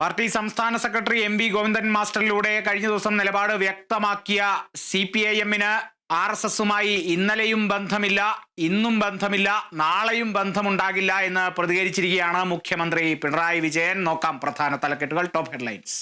Party സംസ്ഥാന secretary M V Govindan മാസ്റ്ററിലൂടെ കഴിഞ്ഞ ദിവസം നിലപാട് വ്യക്തമാക്കിയ CPIM-ന് RSS-ഉമായി ഇന്നലെയും ബന്ധമില്ല, ഇന്നും ബന്ധമില്ല, നാളെയും ബന്ധമുണ്ടാകില്ല എന്ന് പ്രതികരിച്ചിരിക്കുകയാണ് മുഖ്യമന്ത്രി പിണറായി വിജയൻ. നോക്കാം പ്രധാന തലക്കെട്ടുകൾ, ടോപ്പ് ഹെഡ്ലൈൻസ്.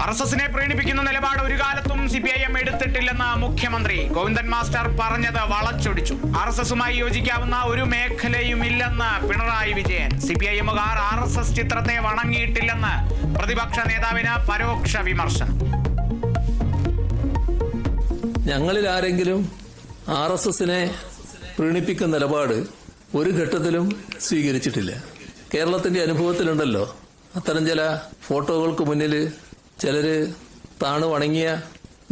RSS-നെ പ്രീണിപ്പിക്കുന്ന നിലപാട് ഒരു കാലത്തും CPIM എടുത്തിട്ടില്ലെന്ന് മുഖ്യമന്ത്രി. ഗോവിന്ദൻ മാസ്റ്റർ പറഞ്ഞത് വളച്ചൊടിച്ചു. RSS-ഉമായി യോജിക്കാവുന്ന ഒരു മേഖലയും ഇല്ലെന്ന് പിണറായി വിജയൻ. CPIM-കാർ RSS ചിത്രത്തെ വണങ്ങിയിട്ടില്ലെന്ന് പ്രതിപക്ഷ നേതാവിന് പരോക്ഷ വിമർശനം. ഞങ്ങളിൽ ആരെങ്കിലും RSS-നെ പ്രീണിപ്പിക്കുന്ന നിലപാട് ഒരു ഘട്ടത്തിലും സ്വീകരിച്ചിട്ടില്ല. കേരളത്തിന്റെ അനുഭവത്തിലുണ്ടല്ലോ അത്തരം ചില ഫോട്ടോകൾക്ക് മുന്നിൽ ചിലര് താണു വണങ്ങിയ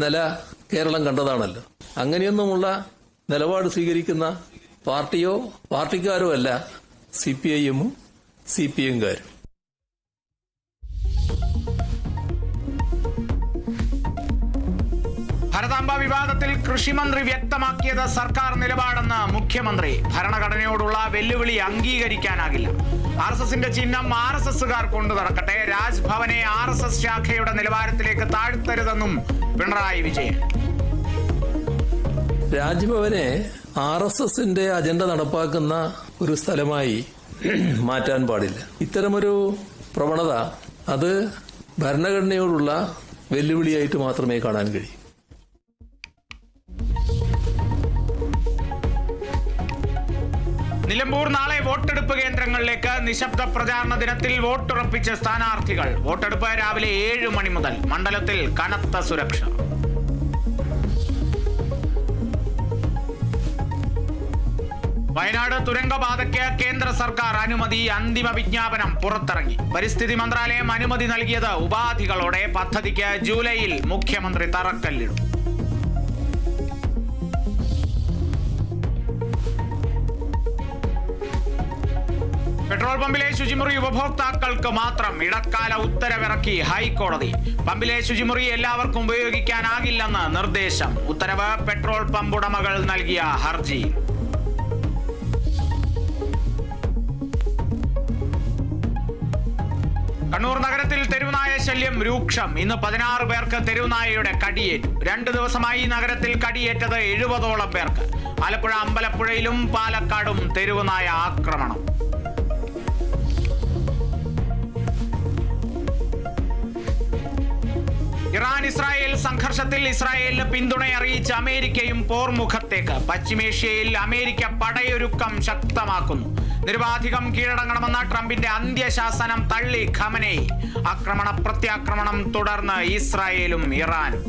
നില കേരളം കണ്ടതാണല്ലോ. അങ്ങനെയൊന്നുമുള്ള നിലപാട് സ്വീകരിക്കുന്ന പാർട്ടിയോ പാർട്ടിക്കാരോ അല്ല CPIM-ഉം CPM-കാരും. ഭരതാംബ വിവാദത്തിൽ കൃഷിമന്ത്രി വ്യക്തമാക്കിയത് സർക്കാർ നിലപാടെന്ന് മുഖ്യമന്ത്രി. ഭരണഘടനയോടുള്ള വെല്ലുവിളി അംഗീകരിക്കാനാകില്ല. RSS-ന്റെ ചിഹ്നം RSS-കാർ കൊണ്ടു നടക്കട്ടെ. രാജ്ഭവനെ RSS ശാഖയുടെ നിലവാരത്തിലേക്ക് താഴ്ത്തരുതെന്നും പിണറായി വിജയൻ. രാജ്ഭവനെ RSS-ന്റെ അജണ്ട നടപ്പാക്കുന്ന ഒരു സ്ഥലമായി മാറ്റാൻ പാടില്ല. ഇത്തരമൊരു പ്രവണത അത് ഭരണഘടനയോടുള്ള വെല്ലുവിളിയായിട്ട് മാത്രമേ കാണാൻ കഴിയൂ. നിലമ്പൂർ നാളെ വോട്ടെടുപ്പ് കേന്ദ്രങ്ങളിലേക്ക്. നിശബ്ദ പ്രചാരണ ദിനത്തിൽ വോട്ടുറപ്പിച്ച സ്ഥാനാർത്ഥികൾ. വോട്ടെടുപ്പ് രാവിലെ 7 മണി മുതൽ. മണ്ഡലത്തിൽ കനത്ത സുരക്ഷ. വയനാട് തുരങ്കപാതയ്ക്ക് കേന്ദ്ര സർക്കാർ അനുമതി. അന്തിമ വിജ്ഞാപനം പുറത്തിറങ്ങി. പരിസ്ഥിതി മന്ത്രാലയം അനുമതി നൽകിയത് ഉപാധികളോടെ. പദ്ധതിക്ക് ജൂലൈയിൽ മുഖ്യമന്ത്രി തറക്കല്ലിടും. പെട്രോൾ പമ്പിലെ ശുചിമുറി ഉപഭോക്താക്കൾക്ക് മാത്രം. ഇടക്കാല ഉത്തരവിറക്കി ഹൈക്കോടതി. പമ്പിലെ ശുചിമുറി എല്ലാവർക്കും ഉപയോഗിക്കാനാകില്ലെന്ന് നിർദ്ദേശം. ഉത്തരവ് പെട്രോൾ പമ്പ് ഉടമകൾ നൽകിയ ഹർജി. കണ്ണൂർ നഗരത്തിൽ തെരുവുനായ ശല്യം രൂക്ഷം. ഇന്ന് 16 പേർക്ക് തെരുവുനായയുടെ കടിയേറ്റു. 2 ദിവസമായി നഗരത്തിൽ കടിയേറ്റത് 70ഓളം പേർക്ക്. ആലപ്പുഴ അമ്പലപ്പുഴയിലും പാലക്കാടും തെരുവുനായ ആക്രമണം. ഇറാൻ-ഇസ്രായേൽ സംഘർഷത്തിൽ ഇസ്രായേലിന് പിന്തുണയറിയിച്ച അമേരിക്കയും പോർമുഖത്തേക്ക്. പശ്ചിമേഷ്യയിൽ അമേരിക്ക പടയൊരുക്കം ശക്തമാക്കുന്നു. നിരുപാധികം കീഴടങ്ങണമെന്ന ട്രംപിന്റെ അന്ത്യശാസനം തള്ളി ഖമനേയി. ആക്രമണ പ്രത്യാക്രമണം തുടർന്ന് ഇസ്രായേലും ഇറാനും.